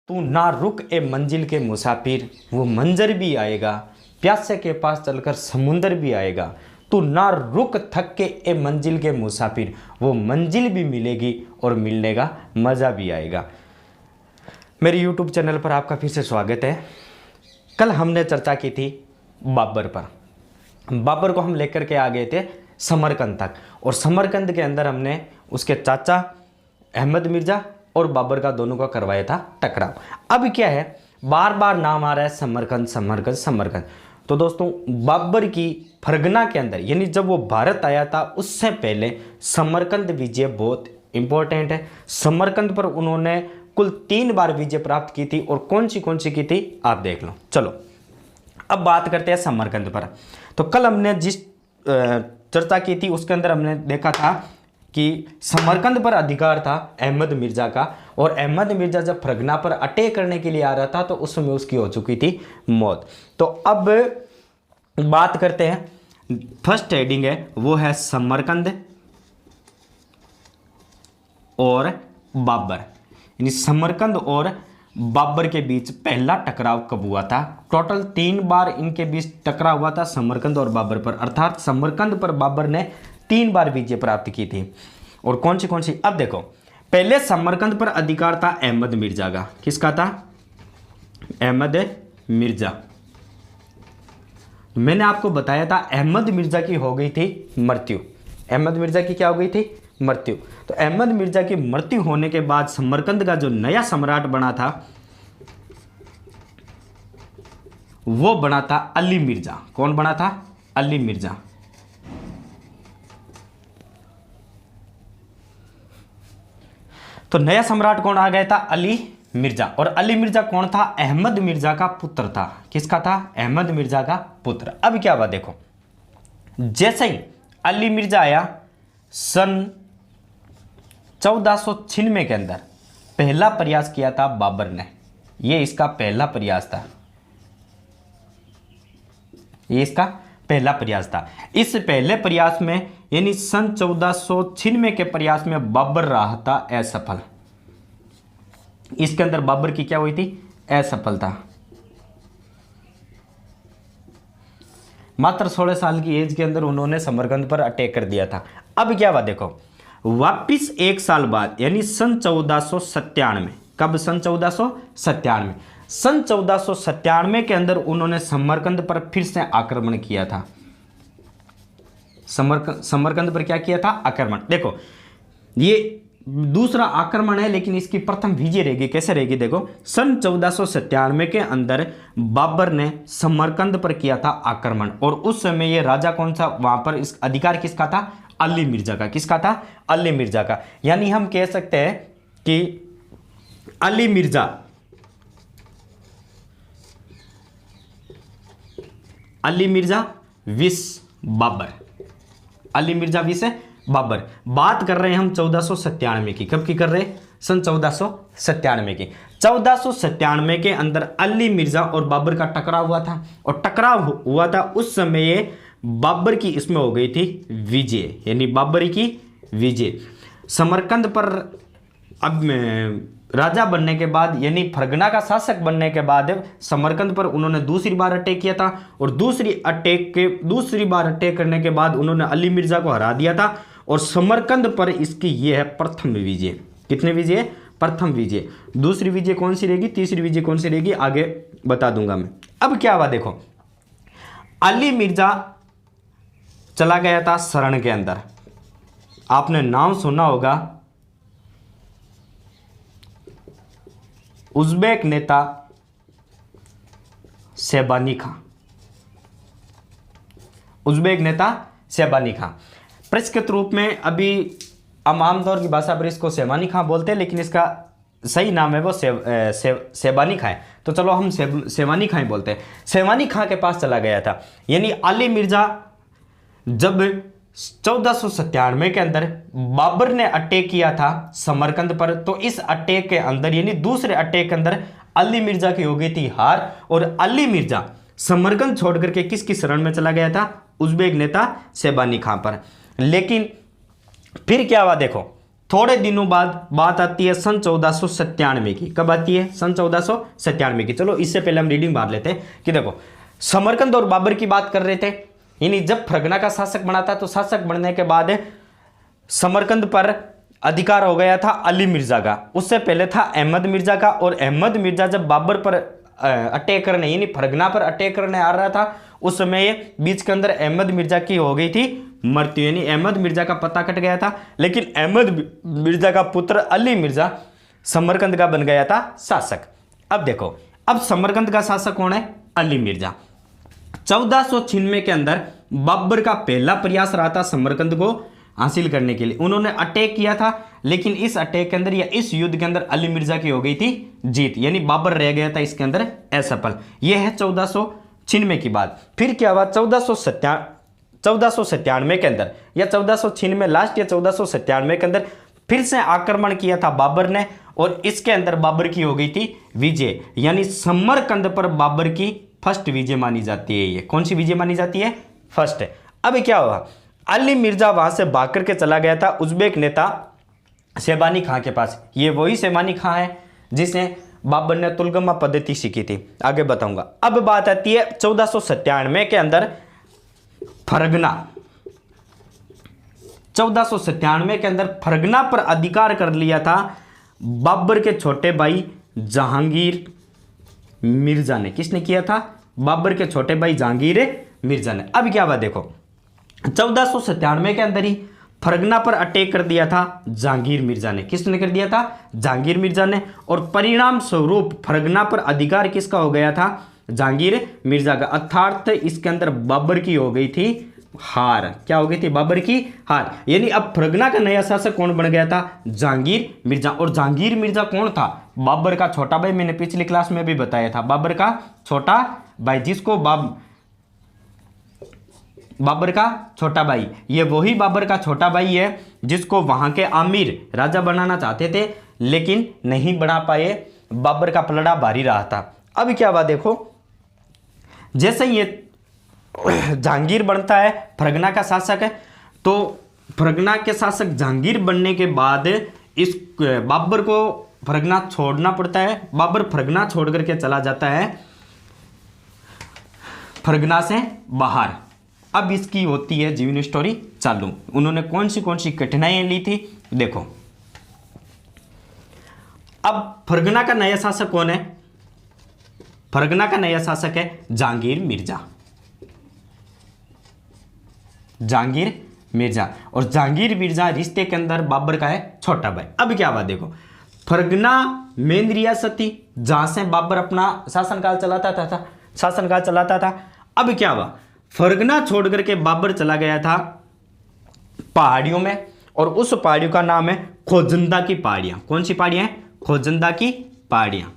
तू ना रुक ए मंजिल के मुसाफिर, वो मंजर भी आएगा, प्यासे के पास चलकर समुंदर भी आएगा। तू ना रुक थक के ए मंजिल के मुसाफिर, वो मंजिल भी मिलेगी और मिलने का मज़ा भी आएगा। मेरे YouTube चैनल पर आपका फिर से स्वागत है। कल हमने चर्चा की थी बाबर पर। बाबर को हम लेकर के आ गए थे समरकंद तक, और समरकंद के अंदर हमने उसके चाचा अहमद मिर्ज़ा और बाबर का दोनों का करवाया था टकराव। अब क्या है, बार बार नाम आ रहा है समरकंद समरकंद समरकंद। तो दोस्तों, बाबर की फरगना के अंदर यानी जब वो भारत आया था उससे पहले समरकंद विजय बहुत इंपॉर्टेंट है। समरकंद पर उन्होंने कुल 3 बार विजय प्राप्त की थी, और कौन सी की थी आप देख लो। चलो अब बात करते हैं समरकंद पर। तो कल हमने जिस चर्चा की थी उसके अंदर हमने देखा था कि समरकंद पर अधिकार था अहमद मिर्ज़ा का, और अहमद मिर्ज़ा जब फरगना पर अटैक करने के लिए आ रहा था तो उस समय उसकी हो चुकी थी मौत। तो अब बात करते हैं, फर्स्ट हेडिंग है वो है समरकंद और बाबर, यानी समरकंद और बाबर के बीच पहला टकराव कब हुआ था। टोटल 3 बार इनके बीच टकराव हुआ था समरकंद और बाबर पर, अर्थात समरकंद पर बाबर ने 3 बार विजय प्राप्त की थी। और कौन सी अब देखो, पहले समरकंद पर अधिकार था अहमद मिर्ज़ा का। किसका था? अहमद मिर्ज़ा। मैंने आपको बताया था अहमद मिर्ज़ा की हो गई थी मृत्यु। अहमद मिर्ज़ा की क्या हो गई थी? मृत्यु। तो अहमद मिर्ज़ा की मृत्यु होने के बाद समरकंद का जो नया सम्राट बना था वो बना था अली मिर्ज़ा। कौन बना था? अली मिर्ज़ा। तो नया सम्राट कौन आ गया था? अली मिर्ज़ा। और अली मिर्ज़ा कौन था? अहमद मिर्ज़ा का पुत्र था। किसका था? अहमद मिर्ज़ा का पुत्र। अब क्या हुआ देखो, जैसे ही अली मिर्ज़ा आया सन 1496 के अंदर पहला प्रयास किया था बाबर ने। ये इसका पहला प्रयास था, ये इसका पहला प्रयास था। इस पहले प्रयास में यानी सन 1496 के प्रयास में बाबर रहा था असफल। इसके अंदर बाबर की क्या हुई थी? असफलता। मात्र 16 साल की एज के अंदर उन्होंने समरकंद पर अटैक कर दिया था। अब क्या हुआ देखो, वापिस 1 साल बाद यानी सन 1497, कब? सन 1497। सन 1497 के अंदर उन्होंने समरकंद पर फिर से आक्रमण किया था। समरकंद पर क्या किया था? आक्रमण। देखो ये दूसरा आक्रमण है, लेकिन इसकी प्रथम विजय रहेगी। कैसे रहेगी देखो, सन 1497 के अंदर बाबर ने समरकंद पर किया था आक्रमण, और उस समय ये राजा कौन सा वहां पर इस अधिकार किसका था? अली मिर्ज़ा का। किसका था? अली मिर्ज़ा का। यानी हम कह सकते हैं कि अली मिर्ज़ा विस बाबर, अली मिर्ज़ा विस बाबर। बात कर रहे हैं हम 1497 की। कब की कर रहे हैं? सन 1497 की। 1497 के अंदर अली मिर्ज़ा और बाबर का टकराव हुआ था, और टकराव हुआ था उस समय ये बाबर की इसमें हो गई थी विजय, यानी बाबर की विजय। समरकंद पर अब राजा बनने के बाद यानी फरगना का शासक बनने के बाद समरकंद पर उन्होंने दूसरी बार अटैक किया था, और दूसरी बार अटैक करने के बाद उन्होंने अली मिर्ज़ा को हरा दिया था, और समरकंद पर इसकी यह है प्रथम विजय। कितने विजय? प्रथम विजय। दूसरी विजय कौन सी रहेगी? तीसरी विजय कौन सी रहेगी आगे बता दूंगा मैं। अब क्या हुआ देखो, अली मिर्ज़ा चला गया था शरण के अंदर। आपने नाम सुना होगा उज़्बेक नेता शेबानी खां। उज़्बेक नेता शेबानी खां परिष्कृत रूप में अभी हम आमतौर की भाषा पर इसको शेबानी खां बोलते हैं, लेकिन इसका सही नाम है वो शेबानी खां है। तो चलो हम शेबानी खां ही बोलते हैं। शेबानी खां के पास चला गया था। यानी अली मिर्ज़ा जब 1497 के अंदर बाबर ने अटैक किया था समरकंद पर, तो इस अटैक के अंदर यानी दूसरे अटैक के अंदर अली मिर्ज़ा की हो गई थी हार, और अली मिर्ज़ा समरकंद छोड़ करके किसकी शरण में चला गया था? उज़्बेक नेता शेबानी खां पर। लेकिन फिर क्या हुआ देखो, थोड़े दिनों बाद बात आती है सन 1497 की। कब आती है? सन 1497 की। चलो इससे पहले हम रीडिंग मार लेते हैं कि देखो, समरकंद और बाबर की बात कर रहे थे। यानी जब फरगना का शासक बना था तो शासक बनने के बाद समरकंद पर अधिकार हो गया था अली मिर्जा का। उससे पहले था अहमद मिर्जा का, और अहमद मिर्जा जब बाबर पर अटैक करने यानी फरगना पर अटैक करने आ रहा था, उस समय बीच के अंदर अहमद मिर्जा की हो गई थी मृत्यु, यानी अहमद मिर्जा का पता कट गया था। लेकिन अहमद मिर्जा का पुत्र अली मिर्जा समरकंद का बन गया था शासक। अब देखो, अब समरकंद का शासक कौन है? अली मिर्जा। 1496 के अंदर बाबर का पहला प्रयास रहा था समरकंद को हासिल करने के लिए। उन्होंने अटैक किया था, लेकिन इस अटैक के अंदर या इस युद्ध के अंदर अली मिर्जा की हो गई थी जीत, यानी बाबर रह गया था इसके अंदर असफल। यह है 1496 की बात। फिर क्या हुआ? 1497 के अंदर या 1496 लास्ट या 1497 के अंदर फिर से आक्रमण किया था बाबर ने, और इसके अंदर बाबर की हो गई थी विजय, यानी समरकंद पर बाबर की फर्स्ट विजय मानी जाती है। ये कौन सी विजय मानी जाती है? फर्स्ट है। अब क्या हुआ? अली मिर्जा वहां से भाग करके चला गया था उज्बेक नेता शेबानी खां के पास। ये वही शेबानी खां है जिसने बाबर ने तुलगमा पद्धति सीखी थी, आगे बताऊंगा। अब बात आती है 1497 के अंदर फरगना। 1497 के अंदर फरगना पर अधिकार कर लिया था बाबर के छोटे भाई जहांगीर मिर्जा ने। किसने किया था? बाबर के छोटे भाई जहांगीर मिर्जा ने। अब क्या हुआ देखो, 1497 के अंदर ही फरगना पर अटैक कर दिया था जहांगीर मिर्जा ने। किसने कर दिया था? जहांगीर मिर्जा ने। और परिणाम स्वरूप फरगना पर अधिकार किसका हो गया था? जहांगीर मिर्जा का। अर्थात इसके अंदर बाबर की हो गई थी हार। क्या हो गई थी? बाबर की हार। यानी अब फरगना का नया शासक कौन बन गया था? जहांगीर मिर्जा। और जहांगीर मिर्जा कौन था? बाबर का छोटा भाई। मैंने पिछली क्लास में भी बताया था, बाबर का छोटा भाई, जिसको बाबर का छोटा भाई। ये वही बाबर का छोटा भाई है जिसको वहां के आमिर राजा बनाना चाहते थे, लेकिन नहीं बना पाए। बाबर का पलड़ा भारी रहा था। अब क्या हुआ देखो, जैसे ये जहांगीर बनता है, फरगना का शासक है, तो फरगना के शासक जहांगीर बनने के बाद इस बाबर को फरगना छोड़ना पड़ता है। बाबर फरगना छोड़ करके चला जाता है फरगना से बाहर। अब इसकी होती है जीवन स्टोरी चालू। उन्होंने कौन सी कठिनाइयां ली थी देखो। अब फरगना का नया शासक कौन है? फरगना का नया शासक है जहांगीर मिर्जा। जहांगीर मिर्जा। और जहांगीर मिर्जा रिश्ते के अंदर बाबर का है छोटा भाई। अब क्या बात देखो, फरगना मेन रियासत थी जहां से बाबर अपना शासनकाल चलाता था। अब क्या हुआ, फरगना छोड़ करके बाबर चला गया था पहाड़ियों में, और उस पहाड़ियों का नाम है खोजंदा की पहाड़ियां। कौन सी पहाड़ियां हैं? खोजंदा की पहाड़ियां।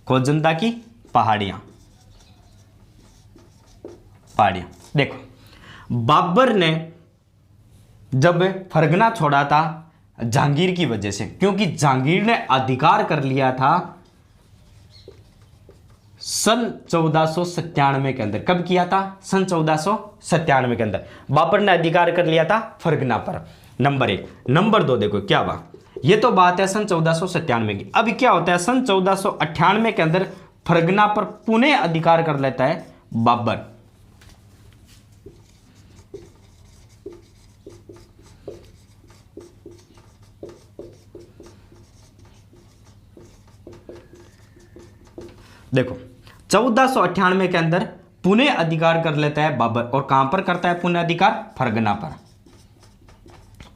खोजंदा की पहाड़ियां। देखो, बाबर ने जब फरगना छोड़ा था जहांगीर की वजह से, क्योंकि जहांगीर ने अधिकार कर लिया था सन 1497 के अंदर। कब किया था? सन 1497 के अंदर बाबर ने अधिकार कर लिया था फरगना पर। नंबर 1। नंबर 2 देखो क्या हुआ, ये तो बात है सन 1497 की। अब क्या होता है, सन 1498 के अंदर फरगना पर पुनः अधिकार कर लेता है बाबर। देखो 1498 के अंदर पुनः अधिकार कर लेता है बाबर। और कहां पर करता है पुनः अधिकार? फरगना पर।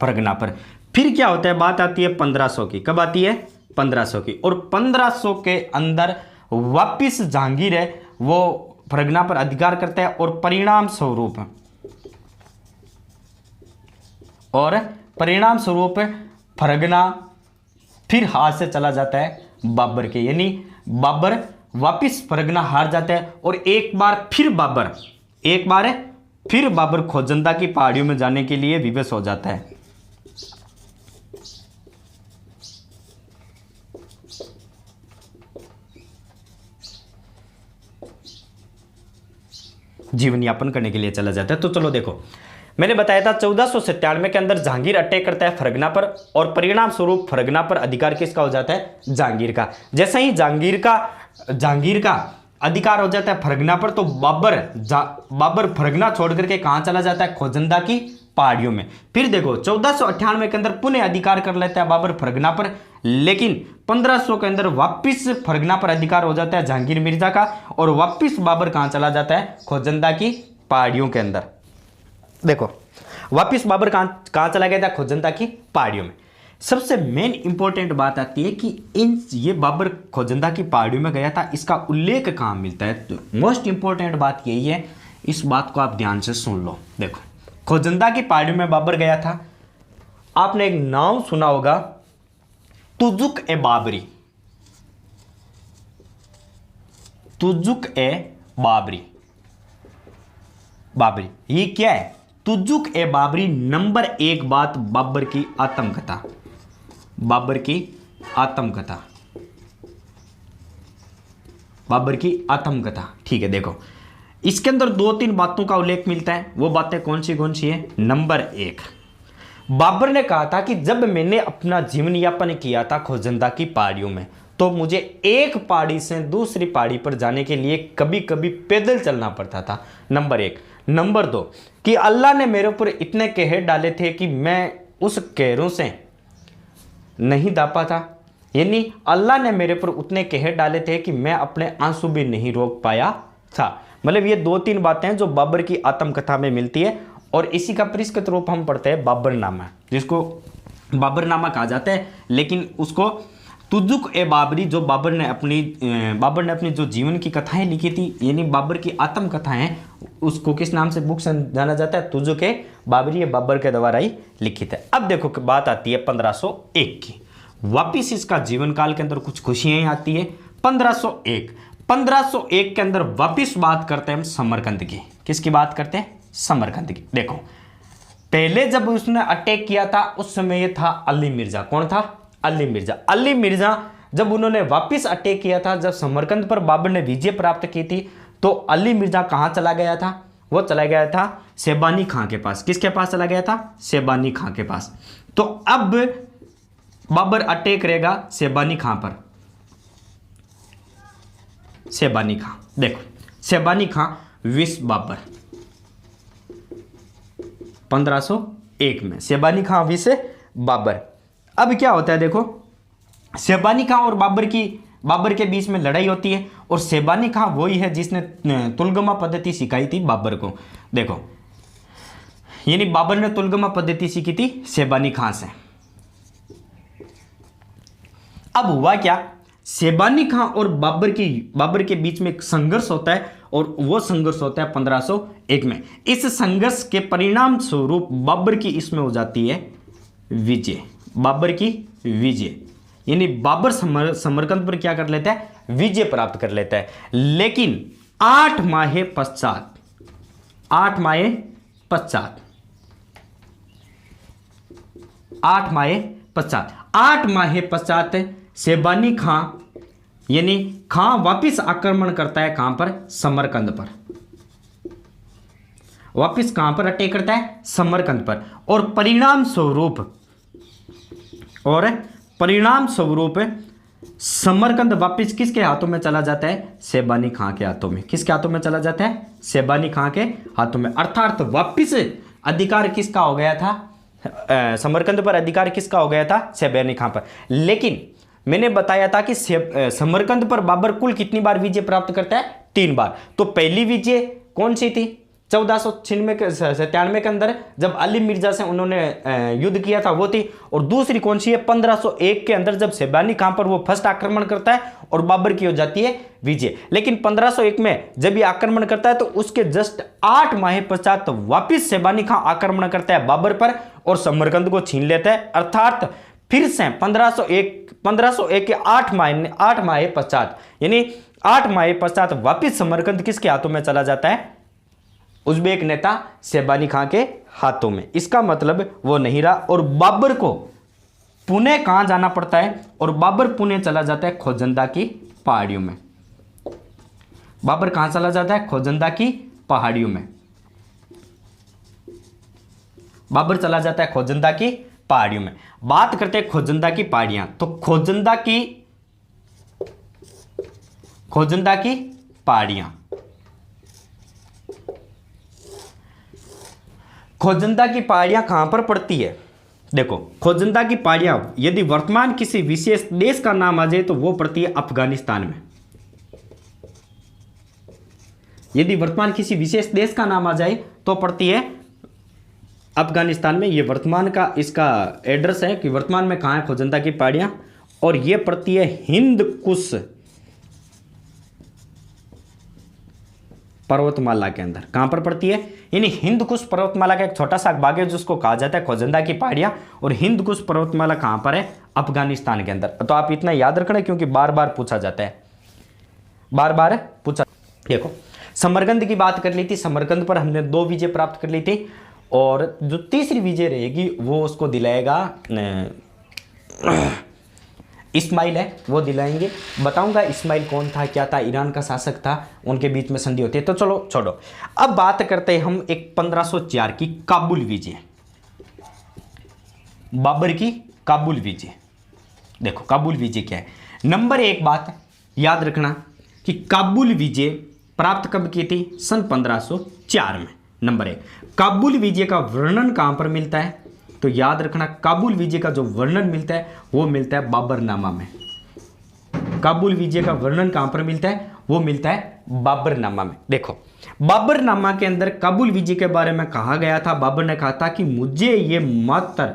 फरगना पर। फिर क्या होता है, बात आती है 1500 की। कब आती है? 1500 की। और 1500 के अंदर वापिस जहांगीर है वो फरगना पर अधिकार करता है, और परिणाम स्वरूप फरगना फिर हाथ से चला जाता है बाबर के। यानी बाबर वापिस फरगना हार जाता है, और एक बार फिर बाबर खोजंदा की पहाड़ियों में जाने के लिए विवश हो जाता है। जीवन यापन करने के लिए चला जाता है। तो चलो देखो, मैंने बताया था 1497 के अंदर जहांगीर अटैक करता है फरगना पर और परिणाम स्वरूप फरगना पर अधिकार किसका हो जाता है? जहांगीर का। जैसे ही जहांगीर का अधिकार हो जाता है फरगना पर, तो बाबर फरगना छोड़ करके कहां चला जाता है? खोजंदा की पहाड़ियों में। फिर देखो 1498 के अंदर पुनः अधिकार कर लेता है बाबर फरगना पर, लेकिन 1500 के अंदर वापिस फरगना पर अधिकार हो जाता है जहांगीर मिर्जा का और वापिस बाबर कहां चला जाता है? खोजंदा की पहाड़ियों के अंदर। देखो वापिस बाबर कहां चला गया था? खोजंदा की पहाड़ियों में। सबसे मेन इंपॉर्टेंट बात आती है कि ये बाबर खोजंदा की पहाड़ियों में गया था, इसका उल्लेख कहां मिलता है? तो मोस्ट इंपॉर्टेंट बात यही है, इस बात को आप ध्यान से सुन लो। देखो खोजंदा की पहाड़ियों में बाबर गया था, आपने एक नाम सुना होगा तुजुक ए बाबरी। तुजुक ए बाबरी, ये क्या है? तुजुक ए बाबरी नंबर 1 बात बाबर की आत्मकथा। बाबर की आत्मकथा, ठीक है। देखो इसके अंदर 2-3 बातों का उल्लेख मिलता है, वो बातें कौन सी है? नंबर 1, बाबर ने कहा था कि जब मैंने अपना जीवन यापन किया था खोजंदा की पहाड़ियों में, तो मुझे एक पहाड़ी से दूसरी पहाड़ी पर जाने के लिए कभी कभी पैदल चलना पड़ता था। नंबर 1। नंबर 2 कि अल्लाह ने मेरे ऊपर इतने कहर डाले थे कि मैं उस कहरों से नहीं दापा था, यानी अल्लाह ने मेरे ऊपर उतने कहर डाले थे कि मैं अपने आंसू भी नहीं रोक पाया था। मतलब ये 2-3 बातें हैं जो बाबर की आत्मकथा में मिलती है और इसी का परिष्कृत रूप हम पढ़ते हैं बाबरनामा, जिसको बाबरनामा कहा जाता है। लेकिन उसको तुजुक ए बाबरी, जो बाबर ने अपनी जो जीवन की कथाएं लिखी थी, यानी बाबर की आत्मकथाएं, उसको किस नाम से बुक जाना जाता है? तुजुक ए बाबरी, ये बाबर के द्वारा ही लिखित है। अब देखो बात आती है 1501 की। वापिस इसका जीवन काल के अंदर कुछ खुशियां आती है। 1501 के अंदर वापिस बात करते हैं हम समरकंद की। किसकी बात करते हैं? समरकंद की। देखो पहले जब उसने अटैक किया था उस समय ये था अली मिर्जा। कौन था? अली मिर्जा जब उन्होंने वापिस अटैक किया था, जब समरकंद पर बाबर ने विजय प्राप्त की थी, तो अली मिर्जा कहां चला गया था? वो चला गया था शेबानी खां के पास। किसके पास चला गया था? शेबानी खां के पास। तो अब बाबर अटैक करेगा शेबानी खां पर। शेबानी खां, देखो शेबानी खां विश बाबर 1501 में शेबानी खां विश बाबर। अब क्या होता है? देखो शेबानी खां और बाबर के बीच में लड़ाई होती है और शेबानी खां वही है जिसने तुलगमा पद्धति सिखाई थी बाबर को। देखो यानी बाबर ने तुलगमा पद्धति सीखी थी शेबानी खां से। अब हुआ क्या? शेबानी खां और बाबर के बीच में एक संघर्ष होता है और वो संघर्ष होता है 1501 में। इस संघर्ष के परिणाम स्वरूप बाबर की इसमें हो जाती है विजय। बाबर की विजय, यानी बाबर समरकंद पर क्या कर लेता है? विजय प्राप्त कर लेता है। लेकिन 8 माह पश्चात शेबानी खां यानी खां वापिस आक्रमण करता है। कहां पर? समरकंद पर। वापिस कहां पर अटैक करता है? समरकंद पर। और परिणाम स्वरूप समरकंद वापिस किसके हाथों में चला जाता है? शेबानी खां के हाथों में। किसके हाथों में चला जाता है? शेबानी खां के हाथों में। अर्थात वापिस अधिकार किसका हो गया था? समरकंद पर अधिकार किसका हो गया था? शेबानी खां पर। लेकिन मैंने बताया था कि समरकंद पर बाबर कुल कितनी बार विजय प्राप्त करता है? 3 बार। तो पहली विजय कौन सी थी? 1497 के अंदर जब अली मिर्जा से उन्होंने युद्ध किया था, वो थी। और दूसरी कौन सी है? 1501 के अंदर जब शेबानी खां पर वो फर्स्ट आक्रमण करता है और बाबर की हो जाती है विजय। लेकिन 1501 में जब ये आक्रमण करता है तो उसके जस्ट 8 माह पश्चात वापिस शेबानी खां आक्रमण करता है बाबर पर और समरकंद को छीन लेता है। अर्थात फिर से 1501 के 8 माह पश्चात, यानी 8 माह पश्चात वापिस समरकंद किसके हाथों में चला जाता है? उज़्बेक नेता शेबानी खां के हाथों में। इसका मतलब वो नहीं रहा और बाबर को पुणे कहां जाना पड़ता है? और बाबर पुणे चला जाता है खोजंदा की पहाड़ियों में। बाबर कहां चला जाता है? खोजंदा की पहाड़ियों में। बाबर चला जाता है खोजंदा की पहाड़ियों में। बात करते हैं खोजंदा की पहाड़ियां, तो खोजंदा की पहाड़ियां, खोजंदा की पहाड़ियां कहां पर पड़ती है? देखो, खोजंदा की पहाड़ियां यदि वर्तमान किसी विशेष देश का नाम आ जाए तो वो पड़ती है अफगानिस्तान में। यदि वर्तमान किसी विशेष देश का नाम आ जाए तो पड़ती है अफगानिस्तान में। ये वर्तमान का इसका एड्रेस है कि वर्तमान में कहां है खोजंदा की पहाड़ियां, और ये पड़ती है हिंद कुश पर्वतमाला के अंदर। कहां पर पड़ती है? यानी हिंद कुश पर्वतमाला का एक छोटा सा भाग है जिसको कहा जाता है खोजंदा की पहाड़ियां, और हिंद कुश पर्वतमाला कहां पर है? अफगानिस्तान के अंदर। तो आप इतना याद रखना क्योंकि बार बार पूछा जाता है, बार बार पूछा। देखो, समरकंद की बात कर ली थी, समरकंद पर हमने 2 विजय प्राप्त कर ली थी, और जो तीसरी विजय रहेगी वो उसको दिलाएगा इस्माइल है, वो दिलाएंगे। बताऊंगा इस्माइल कौन था, क्या था, ईरान का शासक था, उनके बीच में संधि होती है। तो चलो छोड़ो, अब बात करते हैं हम एक 1504 की काबुल विजय, बाबर की काबुल विजय। देखो काबुल विजय क्या है। नंबर 1 बात याद रखना कि काबुल विजय प्राप्त कब की थी? सन 1504 में। नंबर 1, काबुल विजय का वर्णन कहां पर मिलता है? तो याद रखना, काबुल विजय का जो वर्णन मिलता है वो मिलता है बाबरनामा में। काबुल विजय का वर्णन कहां पर मिलता है? वो मिलता है बाबरनामा में। देखो, बाबरनामा के अंदर काबुल विजय के बारे में कहा गया था, बाबर ने कहा था कि मुझे ये मात्र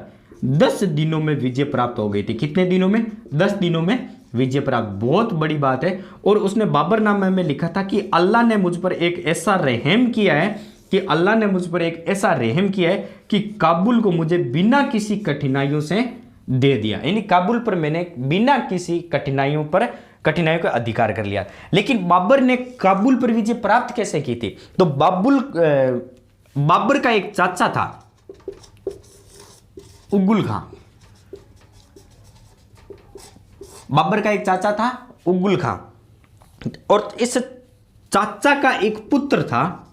10 दिनों में विजय प्राप्त हो गई थी। कितने दिनों में? 10 दिनों में विजय प्राप्त। बहुत बड़ी बात है। और उसने बाबरनामा में लिखा था कि अल्लाह ने मुझ पर एक ऐसा रहम किया है कि काबुल को मुझे बिना किसी कठिनाइयों से दे दिया। यानी काबुल पर मैंने बिना किसी कठिनाइयों का अधिकार कर लिया। लेकिन बाबर ने काबुल पर विजय प्राप्त कैसे की थी? तो बाबर का एक चाचा था उगुल खां। बाबर का एक चाचा था उगुल खां, और इस चाचा का एक पुत्र था,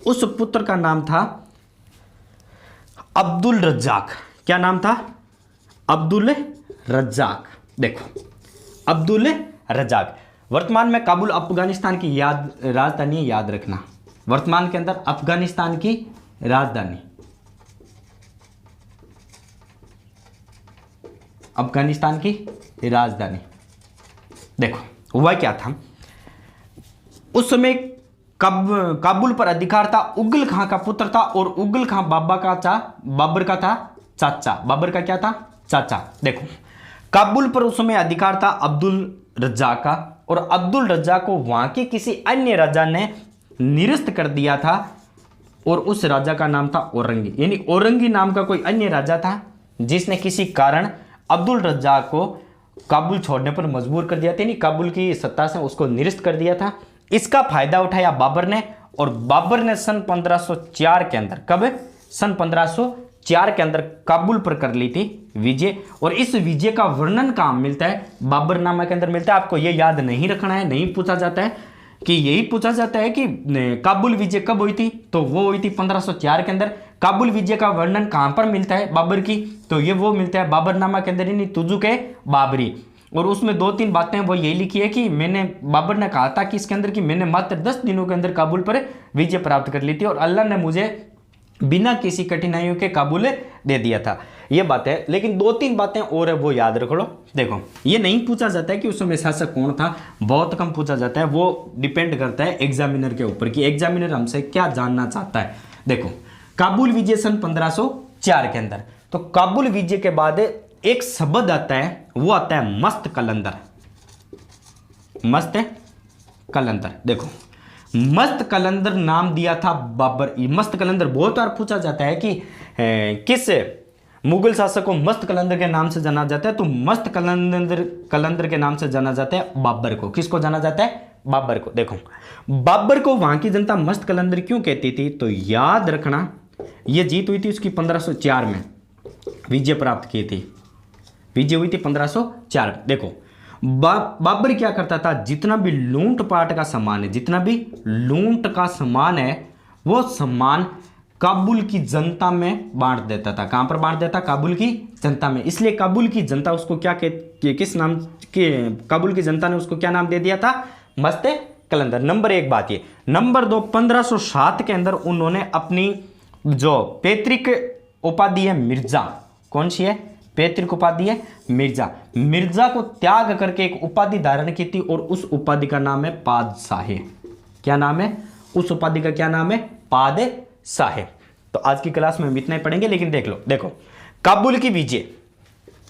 उस पुत्र का नाम था अब्दुल रज्जाक। क्या नाम था? अब्दुल रज्जाक। देखो, अब्दुल रज्जाक वर्तमान में काबुल अफगानिस्तान की राजधानी याद रखना। वर्तमान के अंदर अफगानिस्तान की राजधानी, अफगानिस्तान की राजधानी। देखो हुआ क्या था, उस समय काबुल पर अधिकार था उगल खां का पुत्र था, और उगल खां बाबर का था चाचा। बाबर का क्या था? चाचा। देखो, काबुल पर उस समय अधिकार था अब्दुल रज्जाक का, और अब्दुल रज्जाक को वहां के किसी अन्य राजा ने निरस्त कर दिया था, और उस राजा का नाम था औरंगी। यानी औरंगी नाम का कोई अन्य राजा था जिसने किसी कारण अब्दुल रज्जाक को काबुल छोड़ने पर मजबूर कर दिया था, यानी काबुल की सत्ता से उसको निरस्त कर दिया था। इसका फायदा उठाया बाबर ने, और बाबर ने सन 1504 के अंदर, कब? सन 1504 के अंदर काबुल पर कर ली थी विजय। और इस विजय का वर्णन कहां मिलता है? बाबरनामा के अंदर मिलता है। आपको यह याद नहीं रखना है, नहीं पूछा जाता है कि यही पूछा जाता है कि काबुल विजय कब हुई थी? तो वो हुई थी 1504 के अंदर। काबुल विजय का वर्णन कहां पर मिलता है बाबर की? तो ये वो मिलता है बाबरनामा के अंदर, यानी तुजुक-ए बाबरी। और उसमें 2-3 बातें वो यही लिखी है कि बाबर ने कहा था कि इसके अंदर कि मैंने मात्र 10 दिनों के अंदर काबुल पर विजय प्राप्त कर ली थी, और अल्लाह ने मुझे बिना किसी कठिनाइयों के काबुल दे दिया था। ये बात है। लेकिन 2-3 बातें और है, वो याद रख लो। देखो, ये नहीं पूछा जाता है कि उस समय शासक कौन था, बहुत कम पूछा जाता है। वो डिपेंड करता है एग्जामिनर के ऊपर कि एग्जामिनर हमसे क्या जानना चाहता है। देखो, काबुल विजय सन 1504 के अंदर, तो काबुल विजय के बाद एक शब्द आता है, वो आता है मस्त कलंदर। मस्त कलंदर। देखो, मस्त कलंदर नाम दिया था बाबर। मस्त कलंदर बहुत बार पूछा जाता है कि किस मुगल शासक को मस्त कलंदर के नाम से जाना जाता है? तो मस्त कलंदर के नाम से जाना जाता है बाबर को। किसको जाना जाता है? बाबर को। देखो, बाबर को वहां की जनता मस्त कलंदर क्यों कहती थी? तो याद रखना, यह जीत हुई थी उसकी 1504 में, विजय प्राप्त की थी, विजय हुई थी 1504। देखो, बाबर क्या करता था? जितना भी लूट पाट का सामान है, जितना भी लूट का सामान है, वो सामान काबुल की जनता में बांट देता था। कहां पर बांट देता? काबुल की जनता में। इसलिए काबुल की जनता उसको क्या किस नाम के, काबुल की जनता ने उसको क्या नाम दे दिया था? मस्त कलंदर। नंबर 1 बात ये। नंबर 2, 1507 के अंदर उन्होंने अपनी जो पैतृक उपाधि है मिर्जा, कौन सी है? पैतृक उपाधि है मिर्जा। मिर्जा को त्याग करके एक उपाधि धारण की थी और उस उपाधि का नाम है पादशाह। क्या नाम है? उस उपाधि का क्या नाम है? पादशाह। तो आज की क्लास में हम इतना ही पढ़ेंगे, लेकिन देख लो, देखो, काबुल की विजय,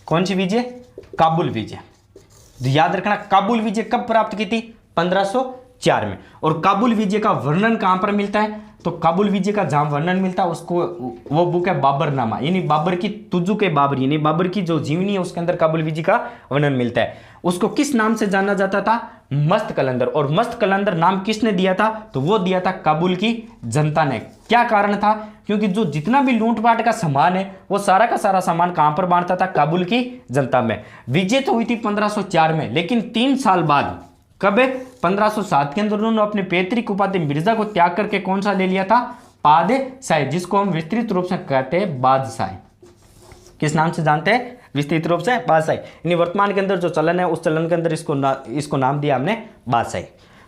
कौन सी विजय? काबुल विजय। याद रखना, काबुल विजय कब प्राप्त की थी? 1504 में। और काबुल विजय का वर्णन कहां पर मिलता है? तो काबुल विजय का जहां वर्णन मिलता है उसको, वो बुक है बाबरनामा, यानी बाबर की तुजु के बाबर, यानी बाबर की जो जीवनी है उसके अंदर काबुल विजय का वर्णन मिलता है। उसको किस नाम से जाना जाता था? मस्त कलंदर। और मस्त कलंदर नाम किसने दिया था? तो वो दिया था काबुल की जनता ने। क्या कारण था? क्योंकि जो जितना भी लूटपाट का सामान है वो सारा का सारा सामान कहां पर बांटता था? काबुल की जनता में। विजय तो हुई थी 1504 में, लेकिन 3 साल बाद, कब? 1507 के अंदर उन्होंने अपने पैतृक उपाधि मिर्जा को त्याग करके कौन सा ले लिया था? पादशाह, जिसको हम विस्तृत रूप से कहते हैं बादशाह। किस नाम से जानते हैं? विस्तृत रूप से बादशाह। यानी वर्तमान के अंदर जो चलन है उस चलन के अंदर इसको नाम दिया हमने बादशाह।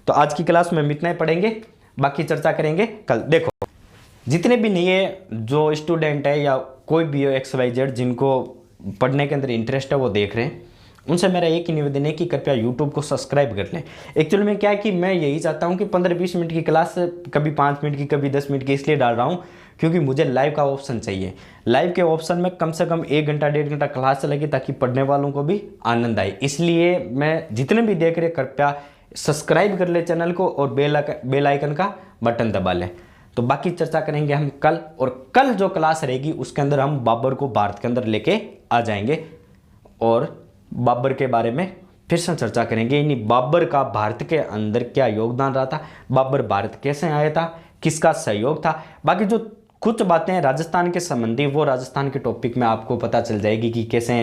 तो आज की क्लास में हम इतना ही पढ़ेंगे, बाकी चर्चा करेंगे कल। देखो, जितने भी नए जो स्टूडेंट है या कोई भी हो XYZ जिनको पढ़ने के अंदर इंटरेस्ट है वो देख रहे हैं, उनसे मेरा एक ही निवेदन है कि कृपया YouTube को सब्सक्राइब कर लें। एक्चुअली में क्या है कि मैं यही चाहता हूं कि 15-20 मिनट की क्लास कभी 5 मिनट की, कभी 10 मिनट की इसलिए डाल रहा हूं क्योंकि मुझे लाइव का ऑप्शन चाहिए। लाइव के ऑप्शन में कम से कम 1 घंटा 1.5 घंटा क्लास चलेगी ताकि पढ़ने वालों को भी आनंद आए। इसलिए मैं जितने भी देख रहे कृपया सब्सक्राइब कर ले चैनल को और बेल आइकन का बटन दबा लें। तो बाकी चर्चा करेंगे हम कल, और कल जो क्लास रहेगी उसके अंदर हम बाबर को भारत के अंदर लेके आ जाएंगे और बाबर के बारे में फिर से चर्चा करेंगे। यानी बाबर का भारत के अंदर क्या योगदान रहा था, बाबर भारत कैसे आया था, किसका सहयोग था। बाकी जो कुछ बातें हैं राजस्थान के संबंधी, वो राजस्थान के टॉपिक में आपको पता चल जाएगी कि कैसे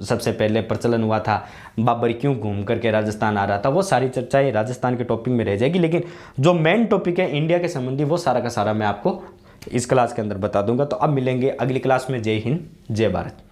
सबसे पहले प्रचलन हुआ था, बाबर क्यों घूम करके राजस्थान आ रहा था। वो सारी चर्चाएं राजस्थान के टॉपिक में रह जाएगी, लेकिन जो मेन टॉपिक है इंडिया के संबंधी वो सारा का सारा मैं आपको इस क्लास के अंदर बता दूंगा। तो अब मिलेंगे अगली क्लास में। जय हिंद, जय भारत।